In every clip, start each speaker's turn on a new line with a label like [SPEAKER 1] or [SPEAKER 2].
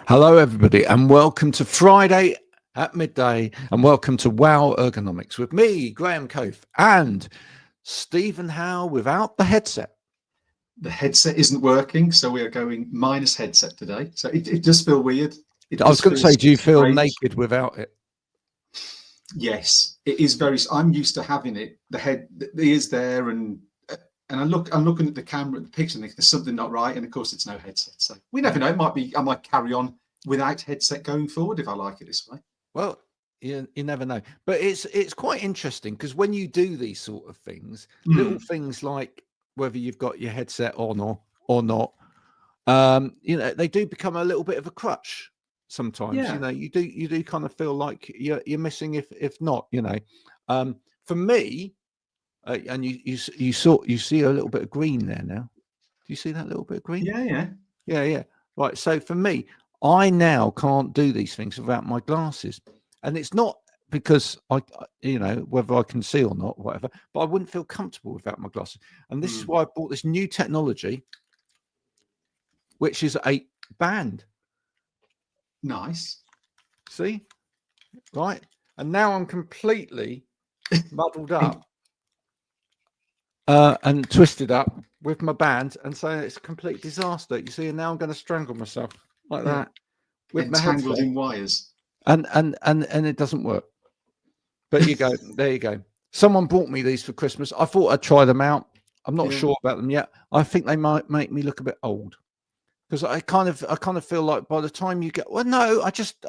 [SPEAKER 1] Hello, everybody, and welcome to Friday at midday, and welcome to WOW Ergonomics with me, Graham Coath, and Stephen Howe without the headset.
[SPEAKER 2] The headset isn't working, so we are going minus headset today. So it does feel weird.
[SPEAKER 1] I was going to say, do you feel naked without it?
[SPEAKER 2] Yes, it is very. I'm used to having it. The ears there, and I'm looking at the camera, the picture, and there's something not right. And of course, it's no headset. So we never know. It might be. I might carry on without headset going forward if I like it this way.
[SPEAKER 1] Well, you never know. But it's quite interesting because when you do these sort of things, little things like whether you've got your headset on or not, they do become a little bit of a crutch sometimes.
[SPEAKER 2] Yeah.
[SPEAKER 1] You do kind of feel like you're missing if not. For me, and you see a little bit of green there now. Do you see that little bit of green?
[SPEAKER 2] Yeah.
[SPEAKER 1] Right. So for me, I now can't do these things without my glasses, and it's not because whether I can see or not, whatever, but I wouldn't feel comfortable without my glasses. And this is why I bought this new technology, which is a band.
[SPEAKER 2] Nice.
[SPEAKER 1] See? Right. And now I'm completely muddled up and twisted up with my band. And so it's a complete disaster. You see, and now I'm going to strangle myself like that with my
[SPEAKER 2] tangled in wires.
[SPEAKER 1] And it doesn't work. But you go, there you go. Someone bought me these for Christmas. I thought I'd try them out. I'm not sure about them yet. I think they might make me look a bit old because I kind of feel like by the time you get, well, no, I just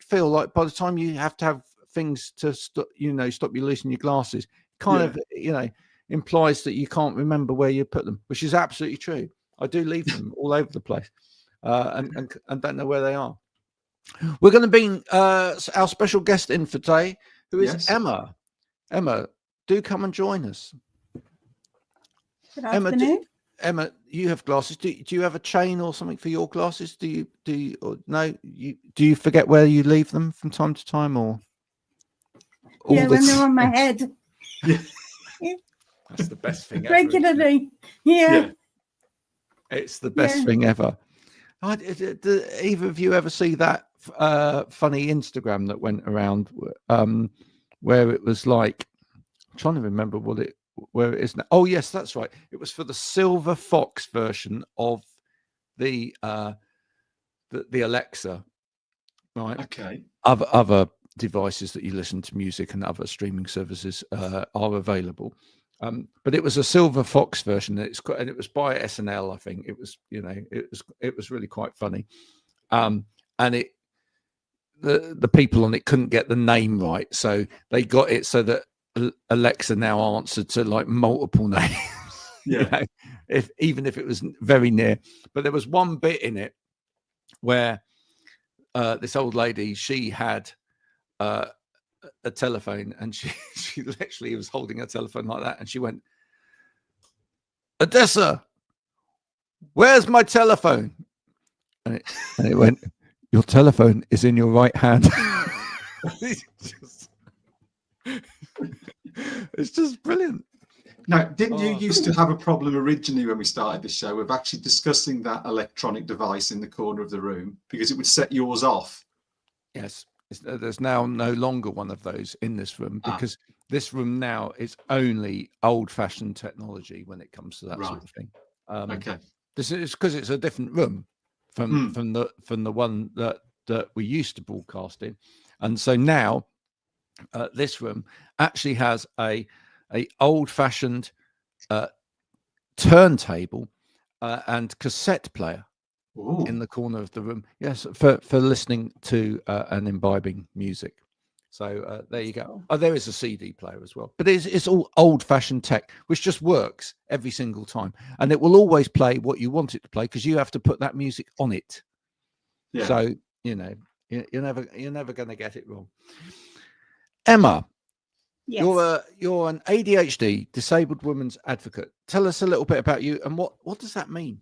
[SPEAKER 1] feel like by the time you have to have things to stop you losing your glasses, implies that you can't remember where you put them, which is absolutely true. I do leave them all over the place, and don't know where they are. We're going to bring our special guest in for today, who is Emma. Emma, do come and join us.
[SPEAKER 3] Good afternoon.
[SPEAKER 1] Emma, you have glasses. Do you have a chain or something for your glasses? Do you forget where you leave them from time to time, or?
[SPEAKER 3] When they're on my head.
[SPEAKER 1] That's the best thing ever.
[SPEAKER 3] Regularly. Yeah.
[SPEAKER 1] It's the best thing ever. Do either of you ever see that funny Instagram that went around where it was like, I'm trying to remember where it is now. Oh yes, that's right. It was for the Silver Fox version of the Alexa, right?
[SPEAKER 2] Okay.
[SPEAKER 1] Other devices that you listen to music and other streaming services are available. But it was a Silver Fox version. And it was by SNL, I think. It was, it was really quite funny. And the people on it couldn't get the name right, so they got it so that Alexa now answered to like multiple names. Even if it was very near. But there was one bit in it where this old lady, she had a telephone, and she literally was holding a telephone like that, and she went, "Odessa, where's my telephone?" And it went, "Your telephone is in your right hand." It's just brilliant.
[SPEAKER 2] Now, didn't you used to have a problem originally when we started the show of actually discussing that electronic device in the corner of the room because it would set yours off?
[SPEAKER 1] Yes. There's now no longer one of those in this room because this room now is only old-fashioned technology when it comes to that sort of thing.
[SPEAKER 2] Okay.
[SPEAKER 1] This is because it's a different room from the one that we used to broadcast in, and so now this room actually has a old-fashioned turntable and cassette player.
[SPEAKER 2] Ooh.
[SPEAKER 1] In the corner of the room, yes, for listening to and imbibing music. So there you go. Oh, there is a CD player as well, but it's all old-fashioned tech, which just works every single time, and it will always play what you want it to play because you have to put that music on it. Yeah. So you're never going to get it wrong. Emma,
[SPEAKER 3] yes.
[SPEAKER 1] You're an ADHD disabled women's advocate. Tell us a little bit about you and what does that mean?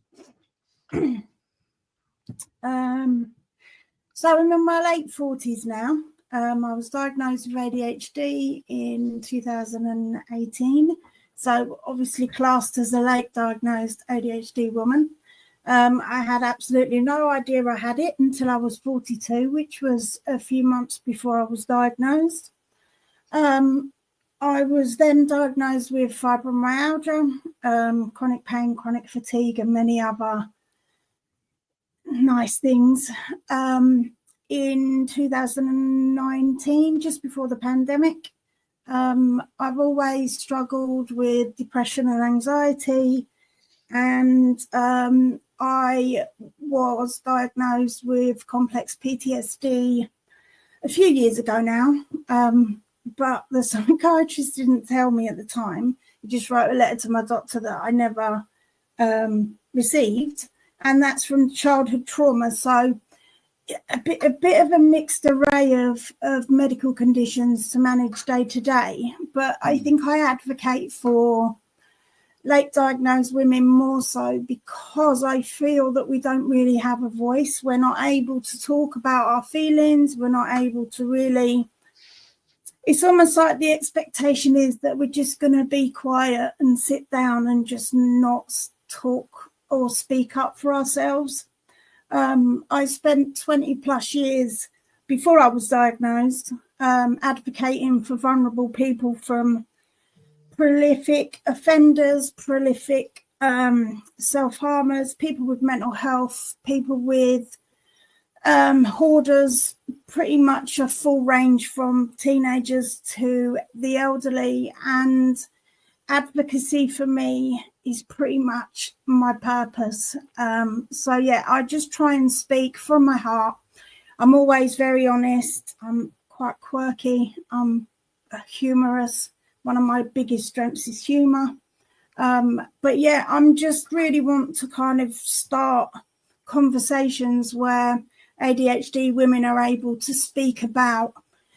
[SPEAKER 3] So I'm in my late 40s now. I was diagnosed with ADHD in 2018. So obviously classed as a late diagnosed ADHD woman. I had absolutely no idea I had it until I was 42, which was a few months before I was diagnosed. I was then diagnosed with fibromyalgia, chronic pain, chronic fatigue, and many other nice things. In 2019, just before the pandemic, I've always struggled with depression and anxiety, and I was diagnosed with complex PTSD a few years ago now, but the psychiatrist didn't tell me at the time. He just wrote a letter to my doctor that I never received, and that's from childhood trauma. So a bit of a mixed array of medical conditions to manage day to day. But I think I advocate for late diagnosed women more so because I feel that we don't really have a voice. We're not able to talk about our feelings. We're not able to really, it's almost like the expectation is that we're just going to be quiet and sit down and just not talk or speak up for ourselves. I spent 20 plus years before I was diagnosed advocating for vulnerable people, from prolific offenders, prolific self-harmers, people with mental health, people with hoarders, pretty much a full range from teenagers to the elderly. And advocacy for me is pretty much my purpose. So yeah, I just try and speak from my heart. I'm always very honest. I'm quite quirky. I'm humorous. One of my biggest strengths is humor. But yeah, I'm just really want to kind of start conversations where ADHD women are able to speak about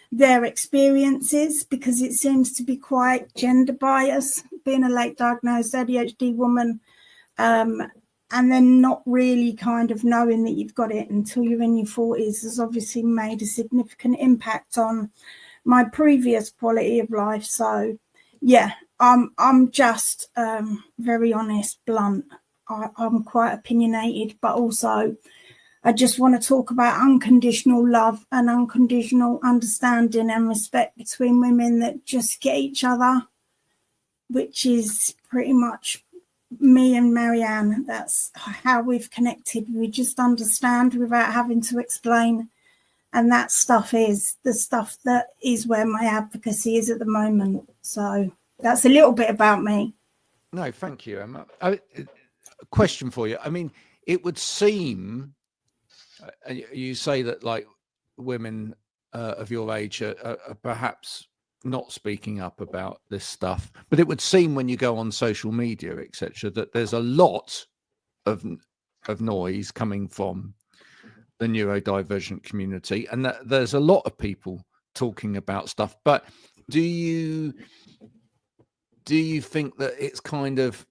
[SPEAKER 3] their experiences, because it seems to be quite gender biased, being a late diagnosed ADHD woman, and then not really kind of knowing that you've got it until you're in your 40s has obviously made a significant impact on my previous quality of life. So yeah, I'm just very honest, blunt. I'm quite opinionated, but also I just want to talk about unconditional love and unconditional understanding and respect between women that just get each other, which is pretty much me and Marianne. That's how we've connected. We just understand without having to explain. And that stuff is the stuff that is where my advocacy is at the moment. So that's a little bit about me.
[SPEAKER 1] No, thank you, Emma. A question for you. I mean, it would seem, you say that like women of your age are perhaps not speaking up about this stuff, but it would seem when you go on social media, etc., that there's a lot of noise coming from the neurodivergent community, and that there's a lot of people talking about stuff. But do you think that it's kind of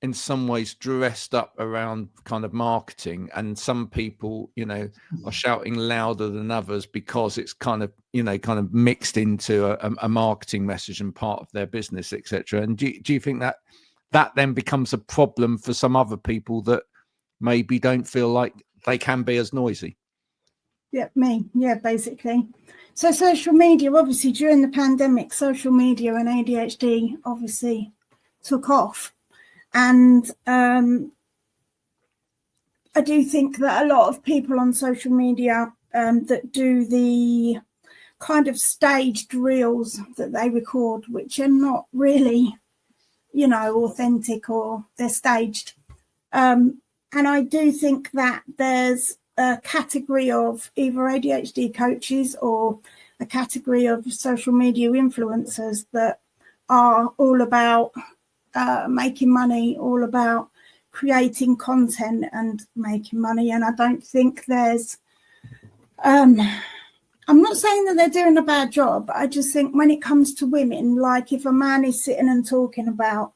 [SPEAKER 1] in some ways dressed up around kind of marketing, and some people, you know, are shouting louder than others because it's kind of, you know, kind of mixed into a marketing message and part of their business, etc.? And do you think that then becomes a problem for some other people that maybe don't feel like they can be as noisy?
[SPEAKER 3] Yeah, me. Yeah, basically. So social media, obviously during the pandemic, social media and ADHD obviously took off. And I do think that a lot of people on social media that do the kind of staged reels that they record, which are not really, you know, authentic, or they're staged. And I do think that there's a category of either ADHD coaches or a category of social media influencers that are all about making money, all about creating content and making money. And I don't think there's, I'm not saying that they're doing a bad job. I just think when it comes to women, like if a man is sitting and talking about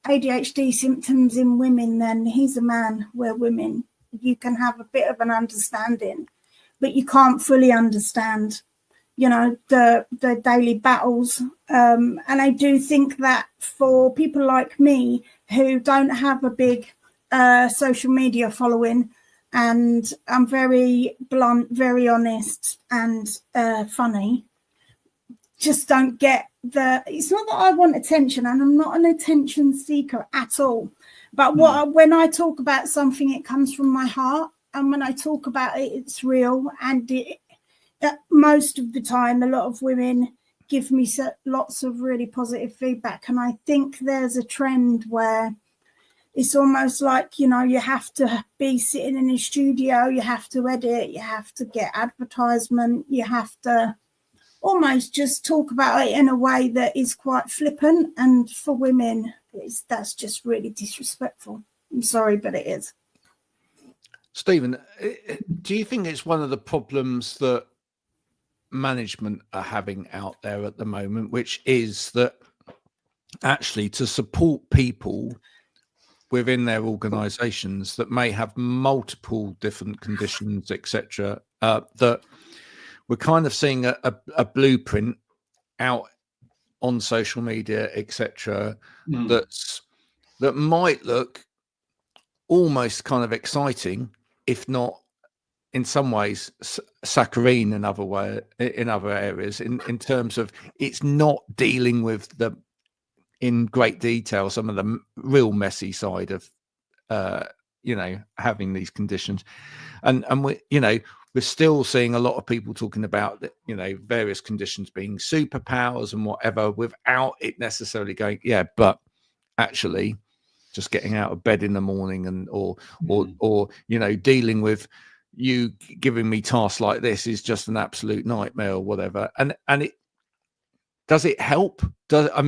[SPEAKER 3] ADHD symptoms in women, then he's a man. We're women. You can have a bit of an understanding, but you can't fully understand, you know, the daily battles. And I do think that for people like me who don't have a big social media following, and I'm very blunt, very honest, and funny. Just don't get it's not that I want attention, and I'm not an attention seeker at all. But when I talk about something, it comes from my heart. And when I talk about it, it's real. And most of the time, a lot of women give me lots of really positive feedback. And I think there's a trend where it's almost like, you know, you have to be sitting in a studio, you have to edit, you have to get advertisement, you have to almost just talk about it in a way that is quite flippant. And for women, that's just really disrespectful. I'm sorry, but it is.
[SPEAKER 1] Stephen, do you think it's one of the problems that management are having out there at the moment, which is that actually to support people within their organizations that may have multiple different conditions, etc., that we're kind of seeing a blueprint out on social media, etc., that might look almost kind of exciting, if not in some ways saccharine in other areas, in terms of it's not dealing with in great detail some of the real messy side of having these conditions, and we're still seeing a lot of people talking about various conditions being superpowers and whatever, without it necessarily going, but actually just getting out of bed in the morning and or dealing with you giving me tasks like this is just an absolute nightmare or whatever. And it does it help? Does it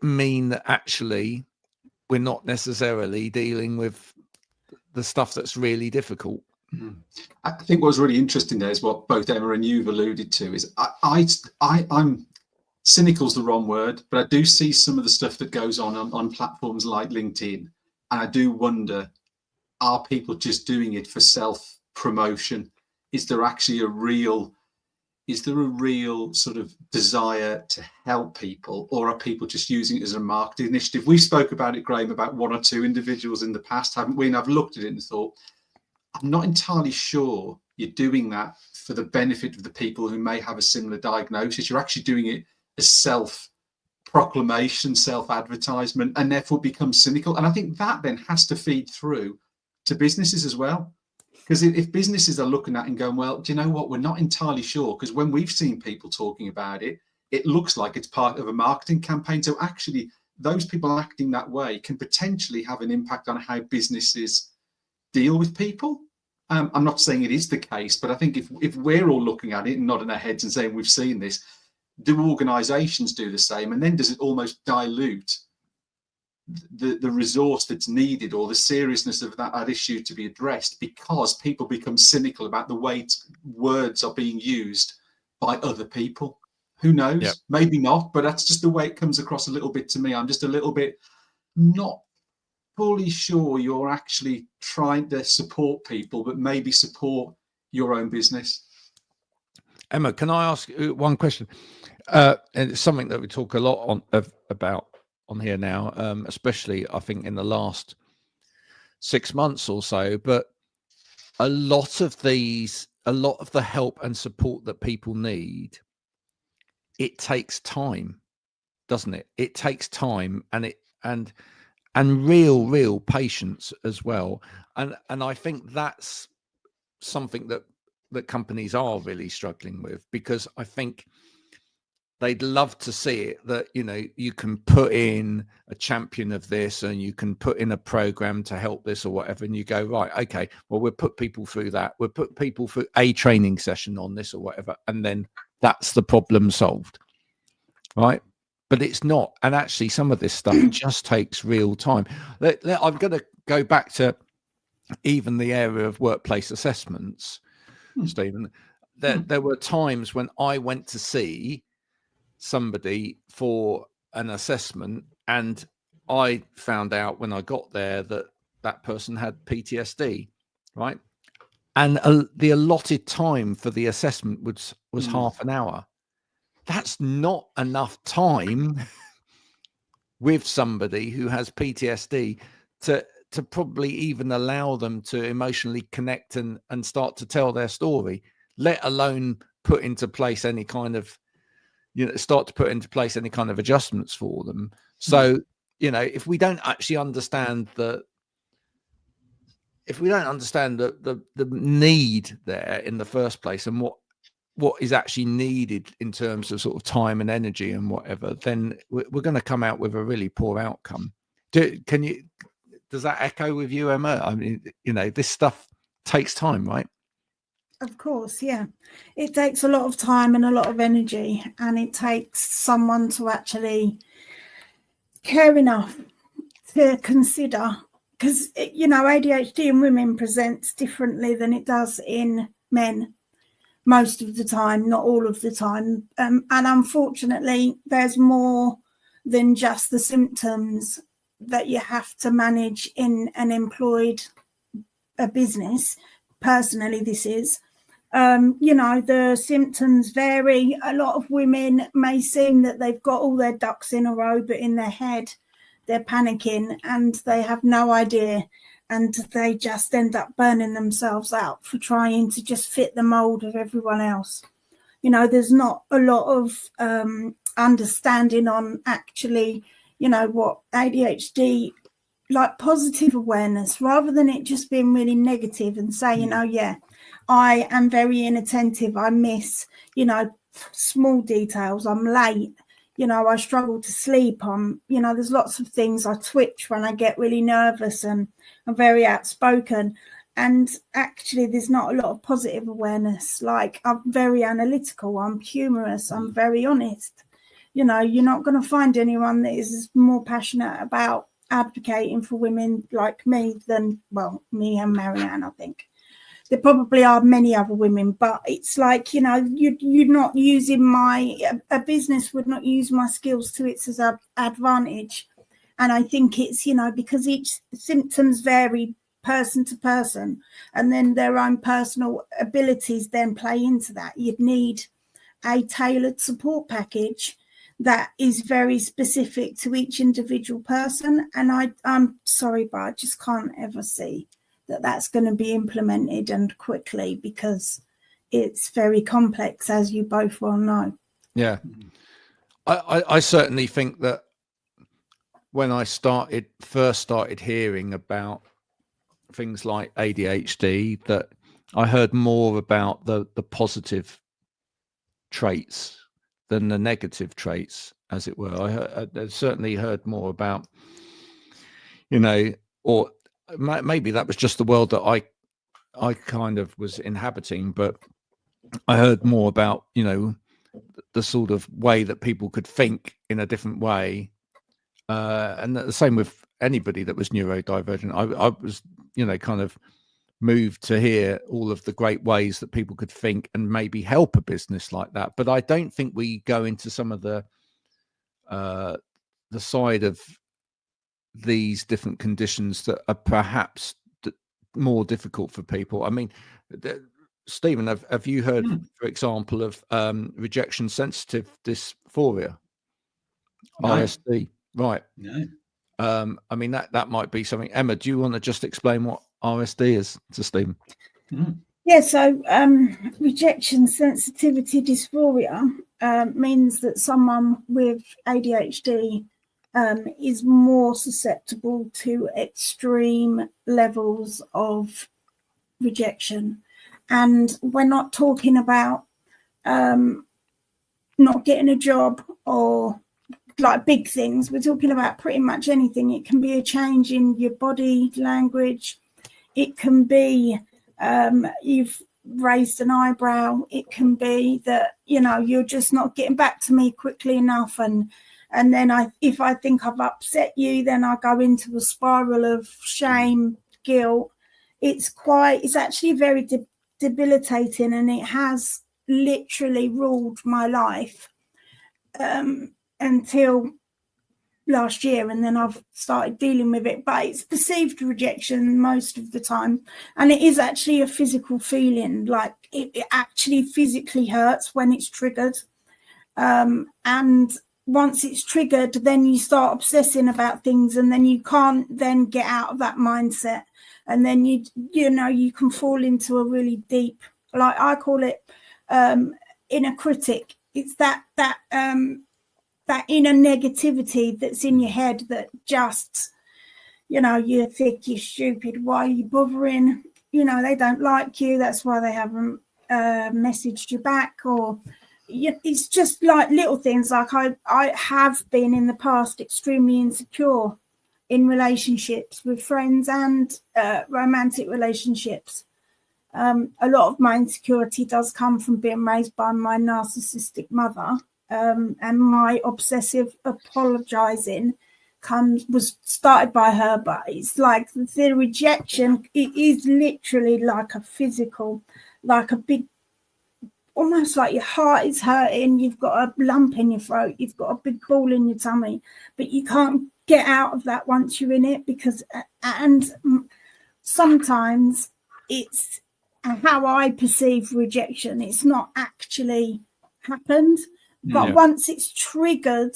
[SPEAKER 1] mean that actually we're not necessarily dealing with the stuff that's really difficult?
[SPEAKER 2] I think what's really interesting there is what both Emma and you've alluded to is I'm cynical's the wrong word, but I do see some of the stuff that goes on platforms like LinkedIn, and I do wonder, are people just doing it for self-promotion? Is there actually a real sort of desire to help people, or are people just using it as a marketing initiative? We spoke about it, Graham, about one or two individuals in the past, haven't we? And I've looked at it and thought, I'm not entirely sure you're doing that for the benefit of the people who may have a similar diagnosis. You're actually doing it as self-proclamation, self-advertisement, and therefore becomes cynical. And I think that then has to feed through to businesses as well. Because if businesses are looking at and going, well, do you know what? We're not entirely sure. Because when we've seen people talking about it, it looks like it's part of a marketing campaign. So actually, those people acting that way can potentially have an impact on how businesses deal with people. I'm not saying it is the case, but I think if we're all looking at it and nodding our heads and saying we've seen this, do organizations do the same? And then does it almost dilute the resource that's needed or the seriousness of that issue to be addressed, because people become cynical about the way words are being used by other people? Who knows? Yep. Maybe not, but that's just the way it comes across a little bit to me. I'm just a little bit not fully sure you're actually trying to support people, but maybe support your own business.
[SPEAKER 1] Emma, can I ask one question? And it's something that we talk a lot about on here now, especially I think in the last 6 months or so. But a lot of the help and support that people need, it takes time, doesn't it? It takes time, and real patience as well. And I think that's something that companies are really struggling with, because I think they'd love to see it, that you can put in a champion of this and you can put in a program to help this or whatever, and you go, right, okay, well, we'll put people through that, we'll put people through a training session on this or whatever, and then that's the problem solved, right? But it's not. And actually some of this stuff just takes real time. I'm going to go back to even the area of workplace assessments, Stephen. There were times when I went to see somebody for an assessment, and I found out when I got there that person had PTSD, right? And the allotted time for the assessment was half an hour. That's not enough time with somebody who has PTSD to probably even allow them to emotionally connect and start to tell their story, let alone put into place any kind of, start to put into place any kind of adjustments for them. So, if we don't actually understand the need there in the first place, and what is actually needed in terms of sort of time and energy and whatever, then we're going to come out with a really poor outcome. Does that echo with you, Emma? I mean, this stuff takes time, right?
[SPEAKER 3] Of course, yeah. It takes a lot of time and a lot of energy, and it takes someone to actually care enough to consider, because, ADHD in women presents differently than it does in men most of the time, not all of the time. And unfortunately, there's more than just the symptoms that you have to manage in an employed business. Personally, this is, the symptoms vary. A lot of women may seem that they've got all their ducks in a row, but in their head, they're panicking and they have no idea. And they just end up burning themselves out for trying to just fit the mold of everyone else. There's not a lot of understanding on actually, what ADHD, like positive awareness, rather than it just being really negative and saying, I am very inattentive. I miss, small details. I'm late. I struggle to sleep. There's lots of things. I twitch when I get really nervous, and I'm very outspoken. And actually, there's not a lot of positive awareness. Like, I'm very analytical. I'm humorous. I'm very honest. You're not going to find anyone that is more passionate about advocating for women like me than, me and Marianne, I think. There probably are many other women, but it's like, you're not using a business would not use my skills to its advantage. And I think it's, because each symptoms vary person to person, and then their own personal abilities then play into that. You'd need a tailored support package that is very specific to each individual person. And I'm sorry, but I just can't ever see that that's going to be implemented and quickly, because it's very complex, as you both well know.
[SPEAKER 1] Yeah. I certainly think that when I first started hearing about things like ADHD, that I heard more about the positive traits than the negative traits, as it were. I certainly heard more about, or maybe that was just the world that I kind of was inhabiting, but I heard more about, the sort of way that people could think in a different way. And the same with anybody that was neurodivergent. I was, kind of moved to hear all of the great ways that people could think and maybe help a business like that. But I don't think we go into some of the side of these different conditions that are perhaps more difficult for people. I mean, Stephen, have you heard, for example, of rejection sensitive dysphoria?
[SPEAKER 2] No.
[SPEAKER 1] RSD, right?
[SPEAKER 2] No.
[SPEAKER 1] I mean, that might be something. Emma, do you want to just explain what RSD is to Stephen?
[SPEAKER 3] Yeah, so rejection sensitivity dysphoria means that someone with ADHD is more susceptible to extreme levels of rejection. And we're not talking about not getting a job or like big things. We're talking about pretty much anything. It can be a change in your body language. It can be you've raised an eyebrow. It can be that, you're just not getting back to me quickly enough. And then if I think I've upset you, then I go into a spiral of shame, guilt. It's actually very debilitating, and it has literally ruled my life until last year, and then I've started dealing with it. But it's perceived rejection most of the time, and it is actually a physical feeling. Like it actually physically hurts when it's triggered, and once it's triggered, then you start obsessing about things, and then you can't then get out of that mindset, and then you can fall into a really deep, like I call it, inner critic. It's that inner negativity that's in your head that just, you think you're stupid. Why are you bothering? They don't like you. That's why they haven't messaged you back. Or it's just like little things. Like I have been in the past extremely insecure in relationships with friends and romantic relationships. A lot of my insecurity does come from being raised by my narcissistic mother, and my obsessive apologizing was started by her. But it's like the rejection, it is literally like a physical, like a big, almost like your heart is hurting, you've got a lump in your throat, you've got a big ball in your tummy, but you can't get out of that once you're in it, because, and sometimes it's how I perceive rejection. It's not actually happened, but once it's triggered,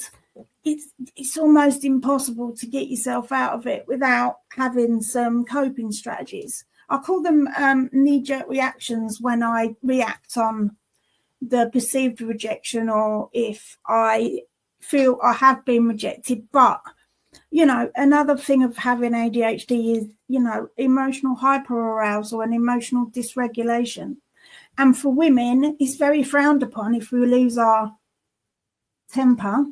[SPEAKER 3] it's almost impossible to get yourself out of it without having some coping strategies. I call them knee-jerk reactions when I react on the perceived rejection, or if I feel I have been rejected. But another thing of having ADHD is emotional hyperarousal and emotional dysregulation, and for women it's very frowned upon if we lose our temper.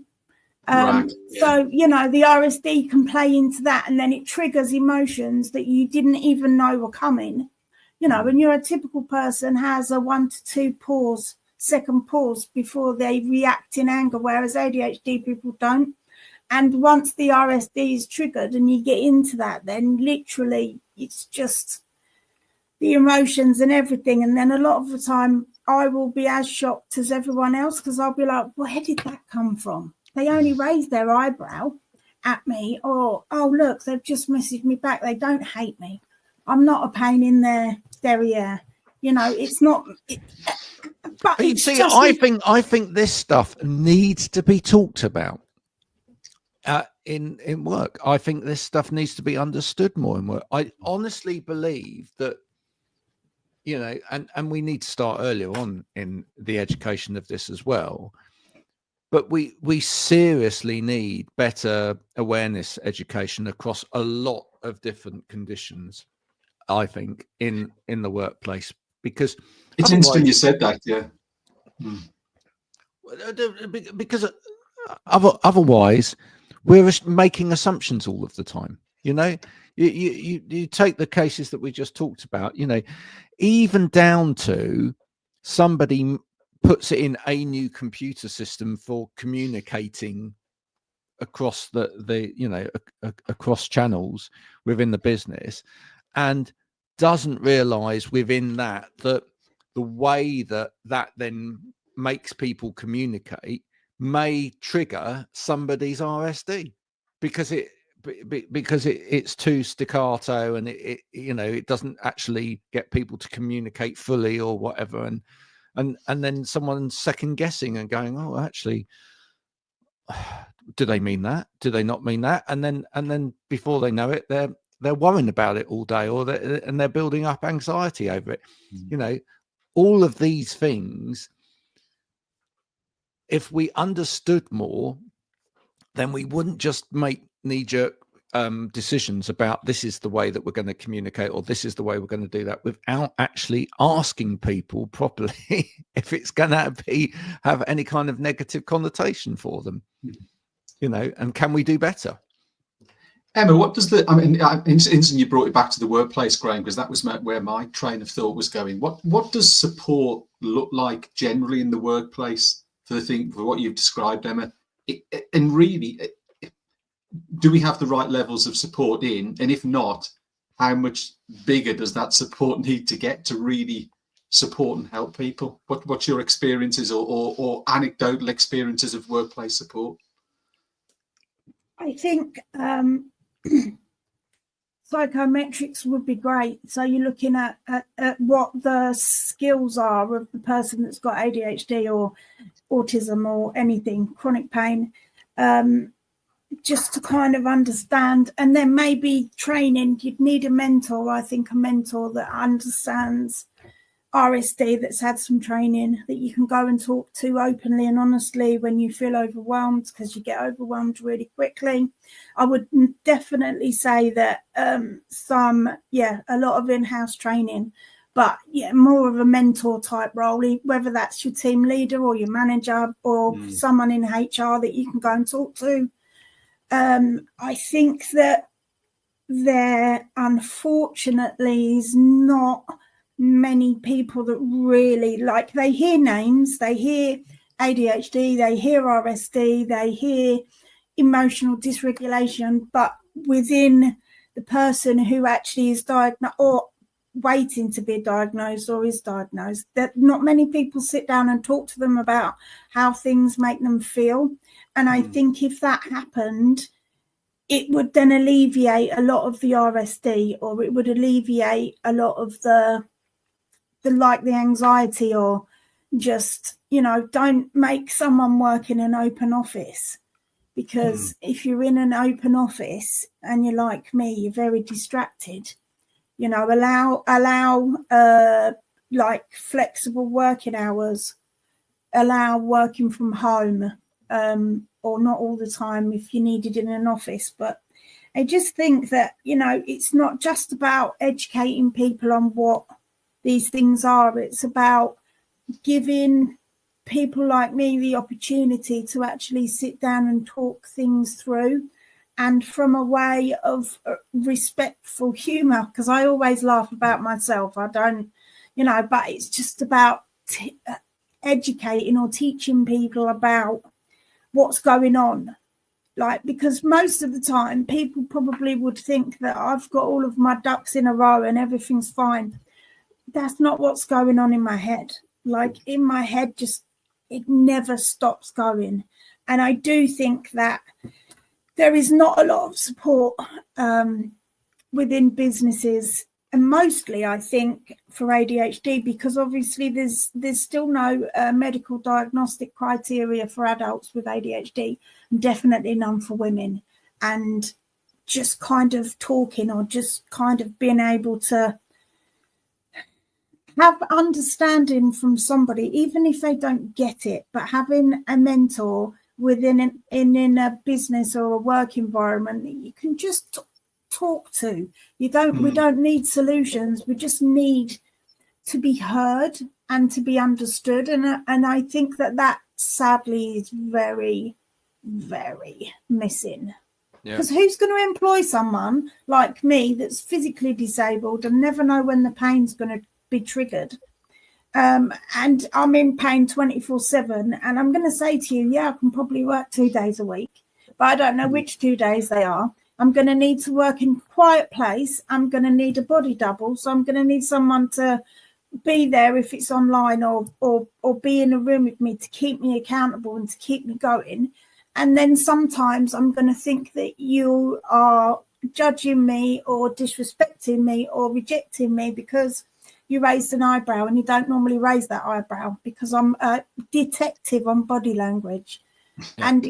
[SPEAKER 3] So the RSD can play into that, and then it triggers emotions that you didn't even know were coming. When you're a typical person has a 1 to 2 second pause before they react in anger, whereas ADHD people don't. And once the RSD is triggered and you get into that, then literally it's just the emotions and everything. And then a lot of the time I will be as shocked as everyone else, because I'll be like, where did that come from? They only raised their eyebrow at me, or, oh, look, they've just messaged me back. They don't hate me. I'm not a pain in their derriere. It's not. But
[SPEAKER 1] you see, I think this stuff needs to be talked about in work. I think this stuff needs to be understood more in work. I honestly believe that, and we need to start earlier on in the education of this as well. But we seriously need better awareness education across a lot of different conditions, I think, in the workplace, because
[SPEAKER 2] it's interesting you said that.
[SPEAKER 1] Because otherwise we're making assumptions all of the time. You take the cases that we just talked about, even down to somebody puts it in a new computer system for communicating across across channels within the business, and doesn't realize within that the way that then makes people communicate may trigger somebody's RSD, because it's too staccato, and it doesn't actually get people to communicate fully or whatever, and then someone's second guessing and going, oh, actually, do they mean that? Do they not mean that? And then before they know it, they're worrying about it all day, and they're building up anxiety over it. All of these things, if we understood more, then we wouldn't just make knee-jerk decisions about this is the way that we're going to communicate, or this is the way we're going to do that, without actually asking people properly if it's going to have any kind of negative connotation for them, and can we do better?
[SPEAKER 2] Emma, what does instant you brought it back to the workplace, Graham, because that was where my train of thought was going. What does support look like generally in the workplace for what you've described, Emma? And really, do we have the right levels of support in? And if not, how much bigger does that support need to get to really support and help people? What's your experiences or anecdotal experiences of workplace support?
[SPEAKER 3] I think psychometrics would be great. So you're looking at what the skills are of the person that's got ADHD or autism or anything, chronic pain. just to kind of understand. And then maybe training, you'd need a mentor. I think a mentor that understands RSD, that's had some training, that you can go and talk to openly and honestly when you feel overwhelmed, because you get overwhelmed really quickly. I would definitely say that a lot of in-house training, but more of a mentor type role, whether that's your team leader or your manager or someone in HR that you can go and talk to. I think that there unfortunately is not many people that really, like, they hear names, they hear ADHD, they hear RSD, they hear emotional dysregulation, but within the person who actually is diagnosed or waiting to be diagnosed or is diagnosed, that not many people sit down and talk to them about how things make them feel. And I think if that happened, it would then alleviate a lot of the RSD, or it would alleviate a lot of the anxiety, or just, don't make someone work in an open office, because if you're in an open office and you're like me, you're very distracted. Allow like flexible working hours, allow working from home, or not all the time if you need it in an office. But I just think that, it's not just about educating people on what these things are. It's about giving people like me the opportunity to actually sit down and talk things through, and from a way of respectful humor, because I always laugh about myself. I don't, but it's just about educating or teaching people about what's going on. Like, because most of the time people probably would think that I've got all of my ducks in a row and everything's fine. That's not what's going on in my head. Like, in my head, just, it never stops going. And I do think that there is not a lot of support within businesses, and mostly I think for ADHD, because obviously there's still no medical diagnostic criteria for adults with ADHD, and definitely none for women. And just kind of talking, or just kind of being able to have understanding from somebody, even if they don't get it, but having a mentor within in a business or a work environment that you can just talk to. We don't need solutions. We just need to be heard and to be understood. And I think that sadly is very, very missing. Because who's going to employ someone like me that's physically disabled and never know when the pain's going to be triggered? And I'm in pain 24/7, and I'm going to say to you, I can probably work 2 days a week, but I don't know which 2 days they are. I'm going to need to work in a quiet place. I'm going to need a body double, so I'm going to need someone to be there if it's online, or be in a room with me to keep me accountable and to keep me going. And then sometimes I'm going to think that you are judging me or disrespecting me or rejecting me because you raised an eyebrow, and you don't normally raise that eyebrow, because I'm a detective on body language. And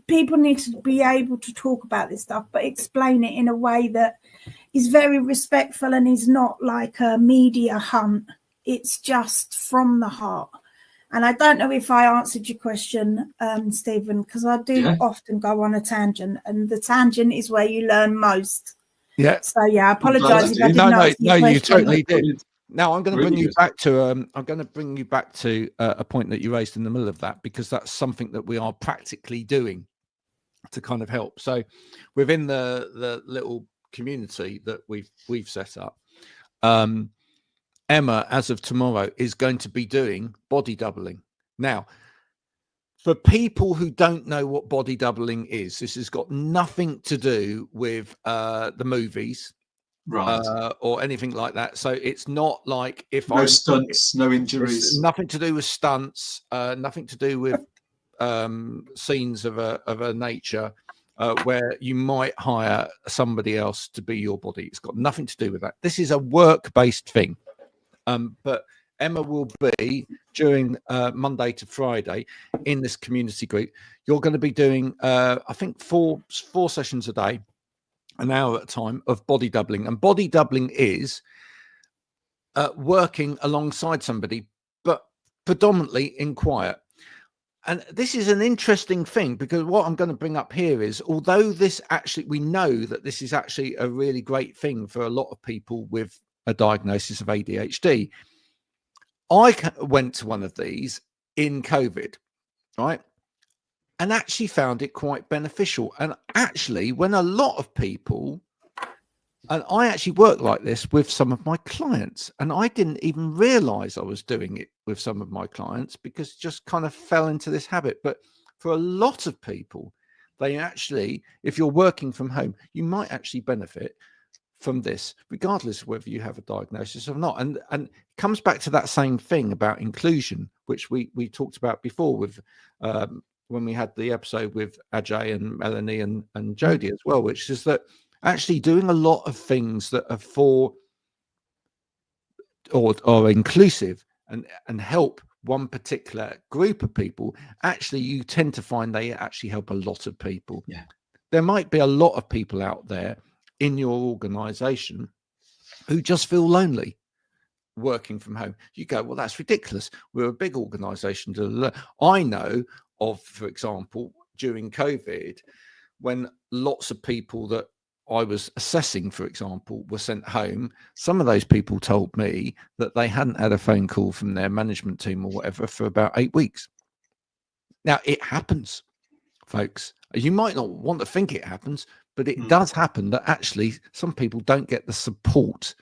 [SPEAKER 3] people need to be able to talk about this stuff, but explain it in a way that is very respectful and is not like a media hunt. It's just from the heart. And I don't know if I answered your question, Stephen, because I do often go on a tangent, and the tangent is where you learn most.
[SPEAKER 1] Yeah.
[SPEAKER 3] So I apologise if I didn't answer your question.
[SPEAKER 1] You totally did. Now I'm going to bring you back to a point that you raised in the middle of that, because that's something that we are practically doing to kind of help. So within the little community that we've set up, Emma, as of tomorrow, is going to be doing body doubling. Now, for people who don't know what body doubling is, this has got nothing to do with the movies, right, or anything like that. So it's not like
[SPEAKER 2] stunts, no injuries,
[SPEAKER 1] nothing to do with stunts, nothing to do with scenes of a nature where you might hire somebody else to be your body. It's got nothing to do with that. This is a work-based thing. But Emma will be during Monday to Friday in this community group. You're going to be doing, I think, four sessions a day, an hour at a time, of body doubling. And body doubling is working alongside somebody, but predominantly in quiet. And this is an interesting thing, because what I'm going to bring up here is, although this actually, we know that this is actually a really great thing for a lot of people with a diagnosis of ADHD. I went to one of these in COVID, right? And actually found it quite beneficial. And actually, when a lot of people, and I actually work like this with some of my clients, and I didn't even realize I was doing it with some of my clients because it just kind of fell into this habit. But for a lot of people, they actually, if you're working from home, you might actually benefit from this, regardless of whether you have a diagnosis or not. And it comes back to that same thing about inclusion, which we talked about before with when we had the episode with Ajay and Melanie and Jodie as well, which is that actually doing a lot of things that are for or inclusive and help one particular group of people, actually you tend to find they actually help a lot of people.
[SPEAKER 2] Yeah.
[SPEAKER 1] There might be a lot of people out there in your organization who just feel lonely working from home. You go, well, that's ridiculous. We're a big organization. I know of, for example, during COVID, when lots of people that I was assessing, for example, were sent home, some of those people told me that they hadn't had a phone call from their management team or whatever for about 8 weeks. Now, it happens, folks. You might not want to think it happens, but it does happen that actually some people don't get the support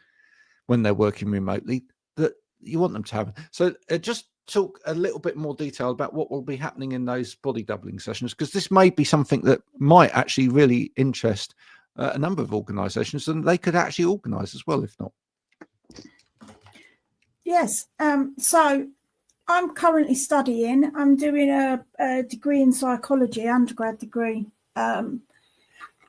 [SPEAKER 1] when they're working remotely that you want them to have. So just talk a little bit more detail about what will be happening in those body doubling sessions, because this may be something that might actually really interest a number of organizations, and they could actually organize as well, if not.
[SPEAKER 3] Yes. So I'm currently studying. I'm doing a degree in psychology, undergrad degree. And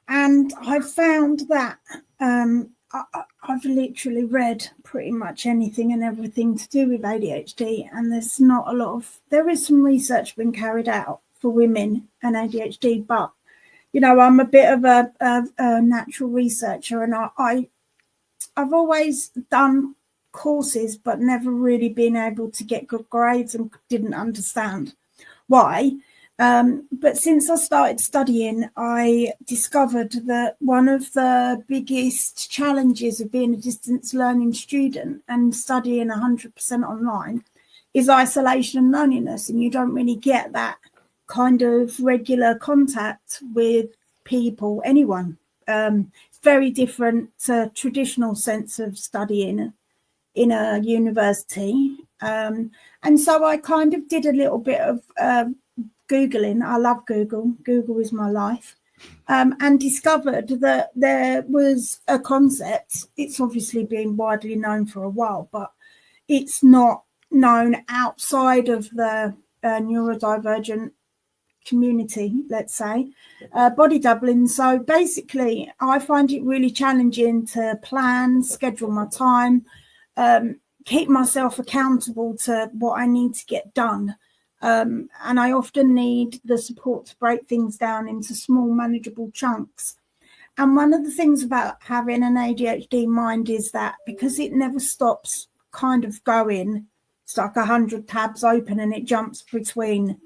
[SPEAKER 3] I found that I've literally read pretty much anything and everything to do with ADHD, and there's not a lot of, there is some research been carried out for women and ADHD, but you know, I'm a bit of a natural researcher, and I've always done courses, but never really been able to get good grades and didn't understand why. But since I started studying, I discovered that one of the biggest challenges of being a distance learning student and studying 100% online is isolation and loneliness, and you don't really get that kind of regular contact with people, anyone. It's very different to traditional sense of studying in a university. And so I kind of did a little bit of Googling. I love Google. Google is my life. And discovered that there was a concept. It's obviously been widely known for a while, but it's not known outside of the neurodivergent community, let's say, body doubling. So basically, I find it really challenging to plan, schedule my time, keep myself accountable to what I need to get done. And I often need the support to break things down into small, manageable chunks. And one of the things about having an ADHD mind is that because it never stops kind of going, it's like 100 tabs open and it jumps between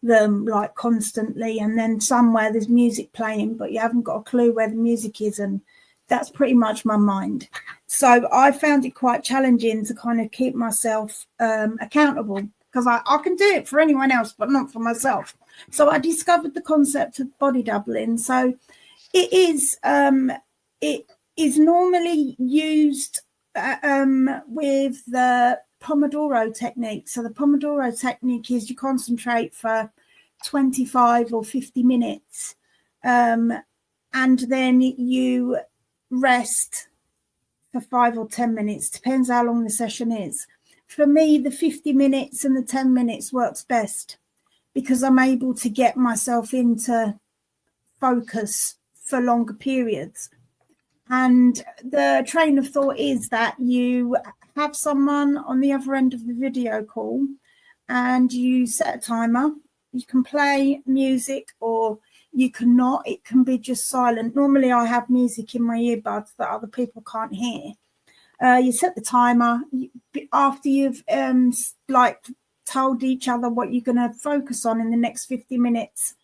[SPEAKER 3] them like constantly, and then somewhere there's music playing, but you haven't got a clue where the music is, and that's pretty much my mind. So I found it quite challenging to kind of keep myself accountable, because I can do it for anyone else, but not for myself. So I discovered the concept of body doubling. So it is normally used with the Pomodoro technique. So the Pomodoro technique is you concentrate for 25 or 50 minutes, and then you rest for 5 or 10 minutes, depends how long the session is. For me, the 50 minutes and the 10 minutes works best because I'm able to get myself into focus for longer periods. And the train of thought is that you have someone on the other end of the video call and you set a timer. You can play music or you cannot. It can be just silent. Normally I have music in my earbuds that other people can't hear. You set the timer after you've told each other what you're going to focus on in the next 50 minutes.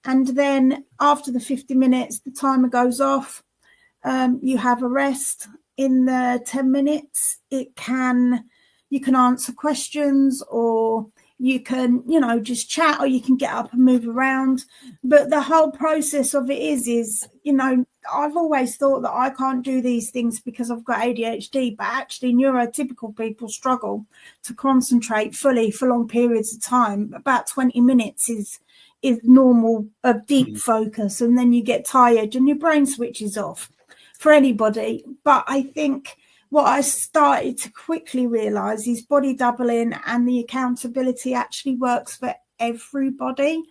[SPEAKER 3] And then after the 50 minutes, the timer goes off. You have a rest in the 10 minutes. You can answer questions, or you can, just chat, or you can get up and move around. But the whole process of it is, I've always thought that I can't do these things because I've got ADHD, but actually neurotypical people struggle to concentrate fully for long periods of time. About 20 minutes is normal of deep focus, and then you get tired and your brain switches off for anybody. But I think what I started to quickly realize is body doubling and the accountability actually works for everybody.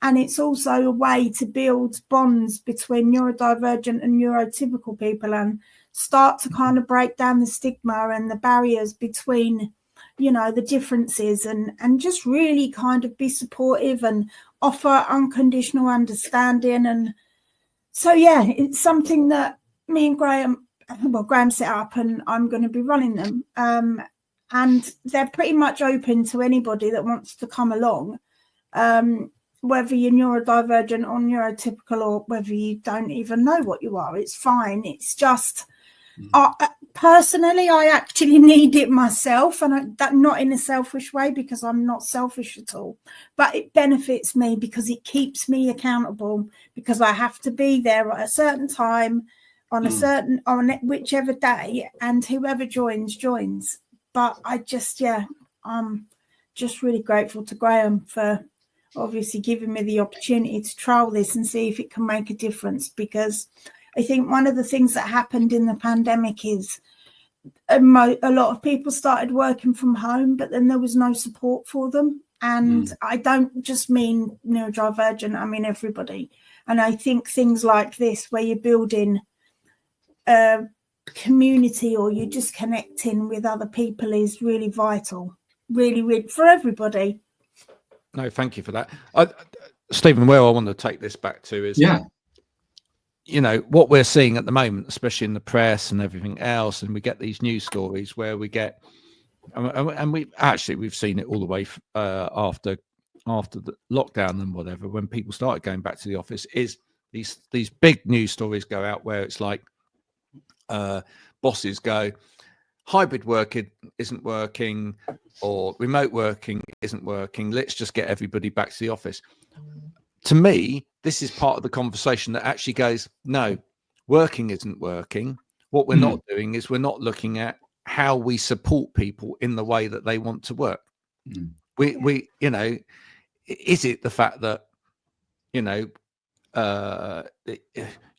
[SPEAKER 3] And it's also a way to build bonds between neurodivergent and neurotypical people and start to kind of break down the stigma and the barriers between, the differences, and just really kind of be supportive and offer unconditional understanding. And so, it's something that me and Graham set up, and I'm going to be running them. And they're pretty much open to anybody that wants to come along, whether you're neurodivergent or neurotypical, or whether you don't even know what you are. It's fine. It's just, personally, I actually need it myself, and that not in a selfish way, because I'm not selfish at all, but it benefits me because it keeps me accountable, because I have to be there at a certain time on whichever day, and whoever joins. But I'm just really grateful to Graham for obviously giving me the opportunity to trial this and see if it can make a difference, because I think one of the things that happened in the pandemic is a lot of people started working from home, but then there was no support for them. And I don't just mean neurodivergent, I mean everybody. And I think things like this, where you're building a community or you're just connecting with other people, is really vital, really for everybody.
[SPEAKER 1] No, thank you for that. Stephen, where I want to take this back to is, what we're seeing at the moment, especially in the press and everything else, and we get these news stories where we get, and we've seen it all the way after the lockdown and whatever, when people started going back to the office, is these big news stories go out where it's like bosses go, hybrid working isn't working, or remote working isn't working, let's just get everybody back to the office. To me, this is part of the conversation that actually goes, no, working isn't working. What we're not doing is we're not looking at how we support people in the way that they want to work. We is it the fact that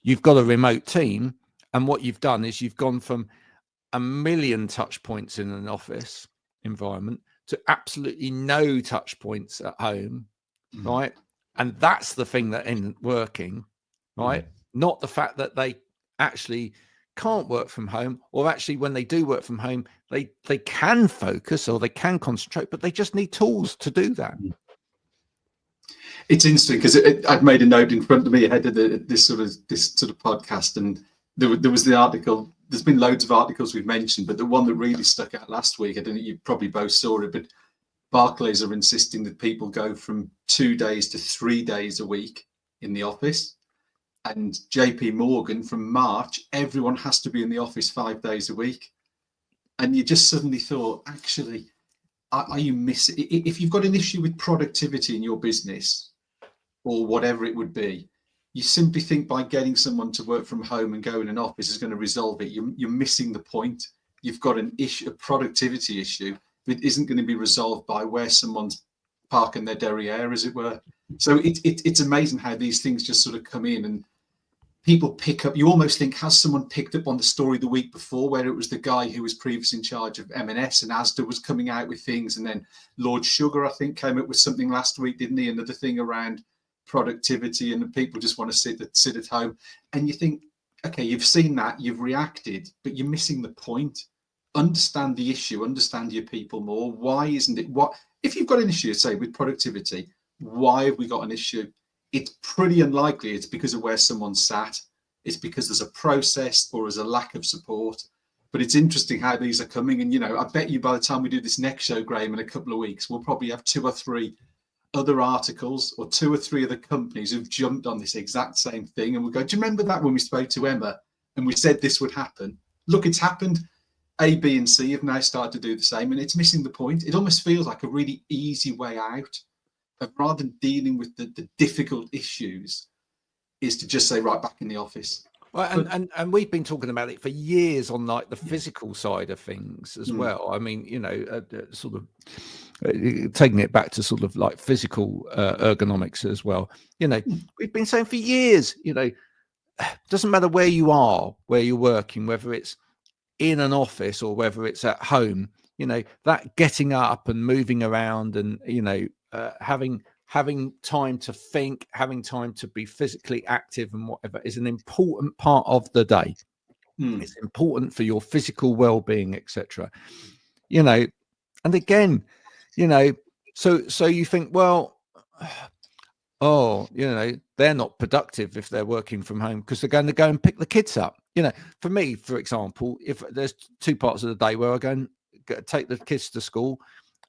[SPEAKER 1] you've got a remote team, and what you've done is you've gone from 1 million touch points in an office environment to absolutely no touch points at home, right? And that's the thing that isn't working, right? Not the fact that they actually can't work from home, or actually when they do work from home, they can focus or they can concentrate, but they just need tools to do that.
[SPEAKER 2] It's interesting because I've made a note in front of me ahead of this sort of podcast, and there was the article. There's been loads of articles we've mentioned, but the one that really stuck out last week, I don't know, you probably both saw it, but Barclays are insisting that people go from 2 days to 3 days a week in the office. And JP Morgan, from March, everyone has to be in the office 5 days a week. And you just suddenly thought, actually, are you missing? If you've got an issue with productivity in your business or whatever it would be, you simply think by getting someone to work from home and go in an office is going to resolve it. You're missing the point. You've got an issue, a productivity issue, that isn't going to be resolved by where someone's parking their derriere, as it were. So it's amazing how these things just sort of come in and people pick up. You almost think, has someone picked up on the story the week before, where it was the guy who was previously in charge of M&S and Asda was coming out with things, and then Lord Sugar, I think, came up with something last week, didn't he? Another thing around productivity, and the people just want to sit at home. And you think, okay, you've seen that, you've reacted, but you're missing the point. Understand the issue, understand your people more. Why isn't it? What if you've got an issue, say with productivity? Why have we got an issue? It's pretty unlikely it's because of where someone's sat. It's because there's a process or there's a lack of support. But it's interesting how these are coming. And, I bet you by the time we do this next show, Graham, in a couple of weeks, we'll probably have 2 or 3 other articles or 2 or 3 other companies who've jumped on this exact same thing. And we'll go, do you remember that when we spoke to Emma and we said this would happen? Look, it's happened. A, B, and C have now started to do the same, and it's missing the point. It almost feels like a really easy way out of, rather than dealing with the difficult issues, is to just say, right, back in the office.
[SPEAKER 1] Well, and we've been talking about it for years on like the physical side of things as well. I mean, sort of taking it back to sort of like physical ergonomics as well. We've been saying for years, doesn't matter where you are, where you're working, whether it's in an office or whether it's at home, that getting up and moving around and, having time to think, having time to be physically active and whatever is an important part of the day. It's important for your physical well-being, etc. And again, so you think, well, they're not productive if they're working from home because they're going to go and pick the kids up. For me, for example, if there's 2 parts of the day where I go and take the kids to school,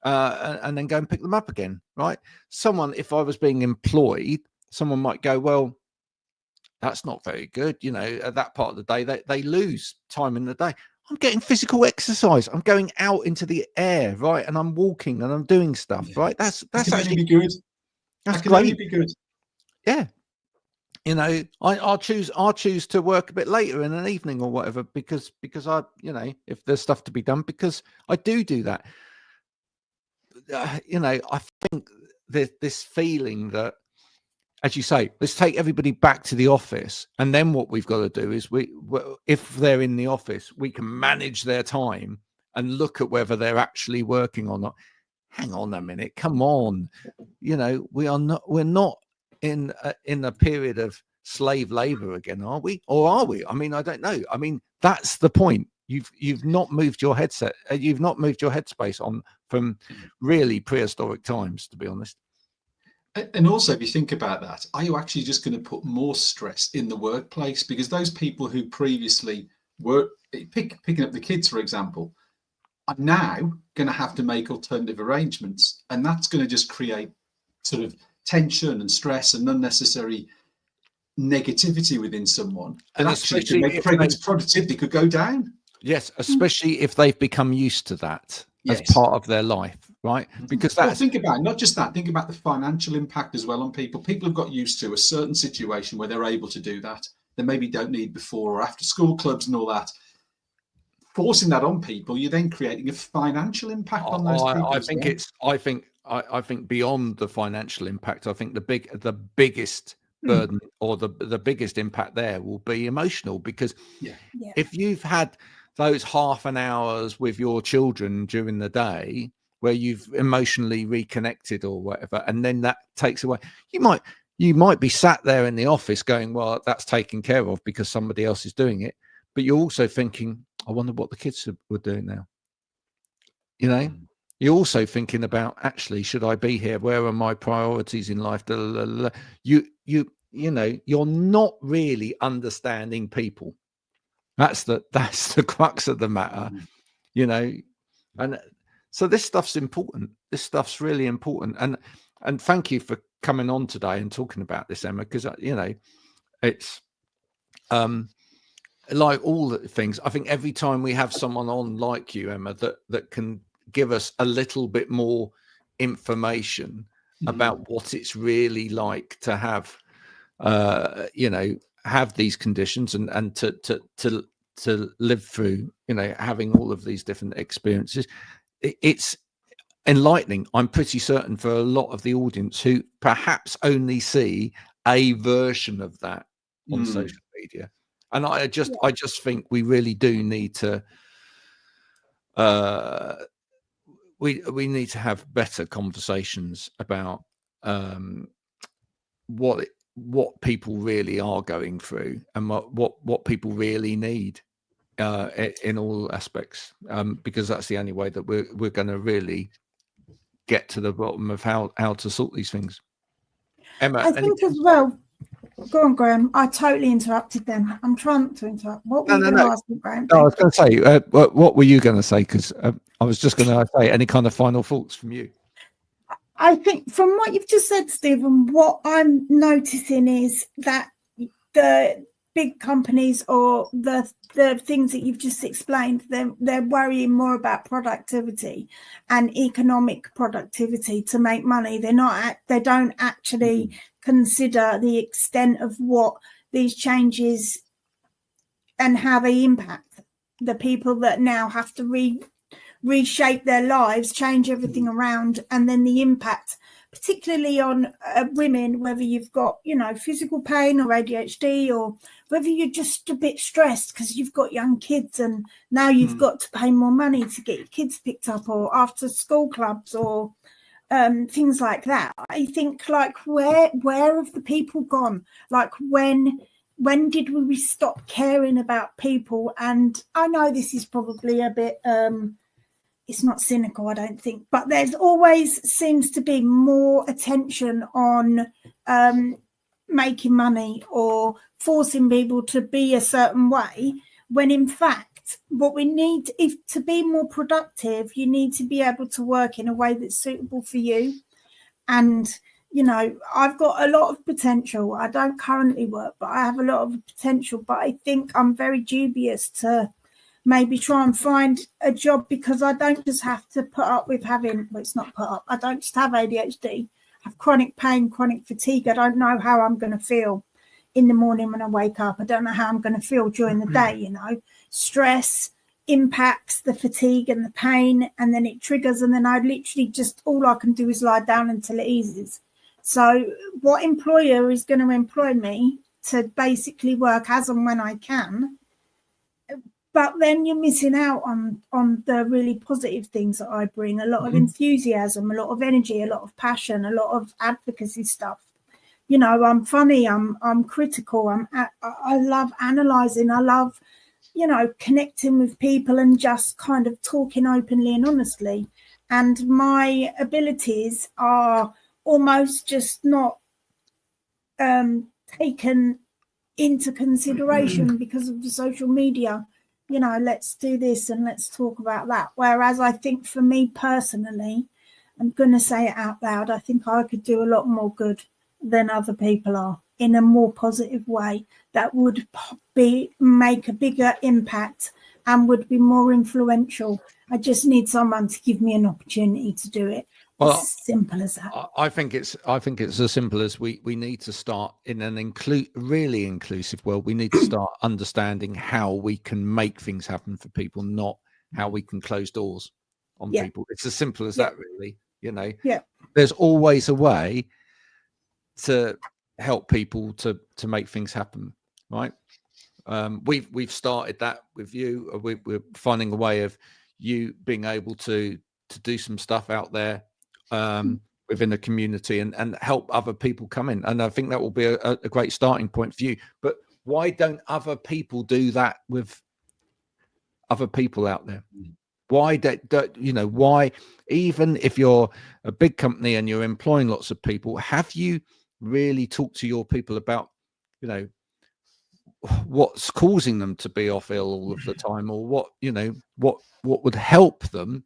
[SPEAKER 1] and then go and pick them up again, right? If I was being employed, someone might go, well, that's not very good. At that part of the day, they lose time in the day. I'm getting physical exercise. I'm going out into the air, right? And I'm walking and I'm doing stuff, right? That's actually
[SPEAKER 2] be good.
[SPEAKER 1] That's
[SPEAKER 2] great.
[SPEAKER 1] Only
[SPEAKER 2] be good.
[SPEAKER 1] Yeah. I'll choose to work a bit later in an evening or whatever, because I, if there's stuff to be done, because I do that. I think this feeling that, as you say, let's take everybody back to the office, and then what we've got to do is if they're in the office, we can manage their time and look at whether they're actually working or not. Hang on a minute, come on, we're not in a period of slave labor again, are we? Or are we? I mean, I don't know. I mean, that's the point. You've not moved your headset. You've not moved your headspace on from really prehistoric times, to be honest.
[SPEAKER 2] And also, if you think about that, are you actually just going to put more stress in the workplace? Because those people who previously were picking up the kids, for example, are now going to have to make alternative arrangements. And that's going to just create sort of tension and stress and unnecessary negativity within someone. And actually could make productivity could go down.
[SPEAKER 1] Yes, especially if they've become used to that as part of their life, right? Because
[SPEAKER 2] think about not just that, think about the financial impact as well on people. People have got used to a certain situation where they're able to do that. They maybe don't need before or after school clubs and all that. Forcing that on people, you're then creating a financial impact on those people.
[SPEAKER 1] I think beyond the financial impact, I think the biggest burden or the biggest impact there will be emotional, because if you've had those half an hours with your children during the day where you've emotionally reconnected or whatever, and then that takes away, you might be sat there in the office going, well, that's taken care of because somebody else is doing it, but you're also thinking, I wonder what the kids were doing now. You're also thinking about, actually, should I be here? Where are my priorities in life? You're not really understanding people. That's the crux of the matter, and so this stuff's important. This stuff's really important. And thank you for coming on today and talking about this, Emma, because, it's like all the things. I think every time we have someone on like you, Emma, that can give us a little bit more information about what it's really like to have, have these conditions and to live through, having all of these different experiences. It's enlightening. I'm pretty certain for a lot of the audience who perhaps only see a version of that on social media. And I just think we really do need to we need to have better conversations about what what people really are going through and what people really need in all aspects, because that's the only way that we're going to really get to the bottom of how to sort these things. Emma,
[SPEAKER 3] I think as well. Go on, Graham. I totally interrupted them. I'm trying not to interrupt. What were you going to ask me, Graham?
[SPEAKER 1] No, I was going to say, what were you going to say? Because I was just going to say, any kind of final thoughts from you?
[SPEAKER 3] I think from what you've just said, Stephen, what I'm noticing is that the big companies or the things that you've just explained, they're worrying more about productivity and economic productivity to make money. They don't actually consider the extent of what these changes and how they impact the people that now have to reshape their lives, change everything around, and then the impact, particularly on women, whether you've got, physical pain or ADHD, or whether you're just a bit stressed because you've got young kids and now you've got to pay more money to get your kids picked up, or after school clubs, or things like that. I think, like, where have the people gone? Like, when did we stop caring about people? And I know this is probably a bit it's not cynical, I don't think, but there's always seems to be more attention on making money or forcing people to be a certain way, when in fact what we need, if to be more productive, you need to be able to work in a way that's suitable for you. And I've got a lot of potential. I don't currently work, but I have a lot of potential. But I think I'm very dubious to maybe try and find a job, because I don't just have to put up with having, well, it's not put up, I don't just have ADHD, I have chronic pain, chronic fatigue. I don't know how I'm going to feel in the morning when I wake up. I don't know how I'm going to feel during the day. Stress impacts the fatigue and the pain, and then it triggers, and then I literally just, all I can do is lie down until it eases. So what employer is going to employ me to basically work as and when I can? But then you're missing out on the really positive things that I bring, a lot of enthusiasm, a lot of energy, a lot of passion, a lot of advocacy stuff. I'm funny, I'm critical, I love analysing, I love, connecting with people and just kind of talking openly and honestly. And my abilities are almost just not taken into consideration because of the social media. Let's do this and let's talk about that. Whereas I think for me personally, I'm going to say it out loud, I think I could do a lot more good than other people are, in a more positive way that would make a bigger impact and would be more influential. I just need someone to give me an opportunity to do it. Well, as simple as that.
[SPEAKER 1] I think it's as simple as we need to start in an really inclusive world. We need to start understanding how we can make things happen for people, not how we can close doors on people. It's as simple as that, really. There's always a way to help people to make things happen, right? We've started that with you. We're finding a way of you being able to do some stuff out there within the community and help other people come in. And I think that will be a great starting point for you. But why don't other people do that with other people out there? Why why, even if you're a big company and you're employing lots of people, have you really talked to your people about, what's causing them to be off ill all of the time, or what would help them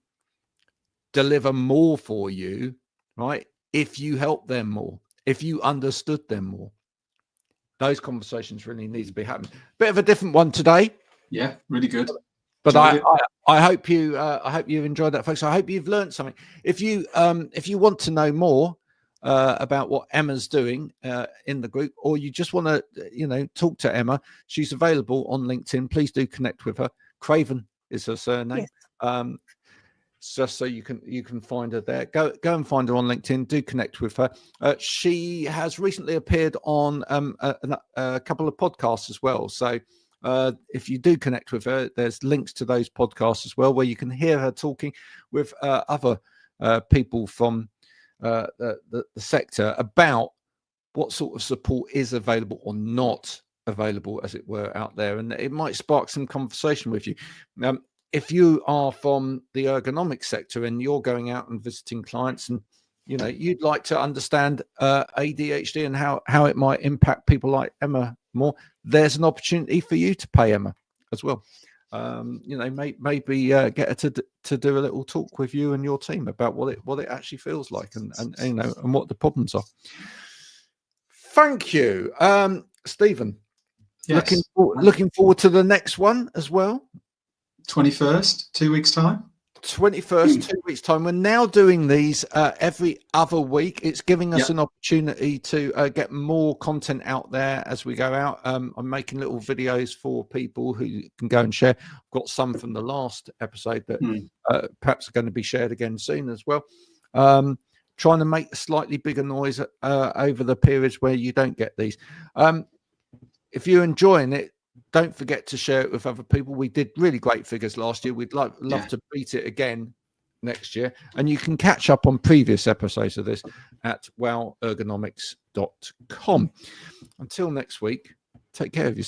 [SPEAKER 1] deliver more for you, right? If you help them more, if you understood them more. Those conversations really need to be happening. Bit of a different one today.
[SPEAKER 2] Yeah, really good.
[SPEAKER 1] But I hope you enjoyed that, folks. I hope you've learned something. If you want to know more about what Emma's doing in the group, or you just want to talk to Emma, she's available on LinkedIn. Please do connect with her. Craven is her surname. Yes. Just so you can find her there. Go and find her on LinkedIn. Do connect with her. She has recently appeared on a couple of podcasts as well. So if you do connect with her, there's links to those podcasts as well, where you can hear her talking with other people from the sector about what sort of support is available or not available, as it were, out there, and it might spark some conversation with you. If you are from the ergonomics sector and you're going out and visiting clients, and you'd like to understand ADHD and how it might impact people like Emma more, there's an opportunity for you to pay Emma as well. Maybe get her to do a little talk with you and your team about what it actually feels like, and what the problems are. Thank you, Stephen.
[SPEAKER 2] Yes.
[SPEAKER 1] Looking forward to the next one as well.
[SPEAKER 2] 21st, 2 weeks time.
[SPEAKER 1] 21st, 2 weeks time. We're now doing these every other week. It's giving us an opportunity to get more content out there as we go out. I'm making little videos for people who can go and share. I've got some from the last episode that perhaps are going to be shared again soon as well. Trying to make a slightly bigger noise over the periods where you don't get these. If you're enjoying it, don't forget to share it with other people. We did really great figures last year. We'd love to beat it again next year. And you can catch up on previous episodes of this at WOWergonomics.com. Until next week, take care of yourself.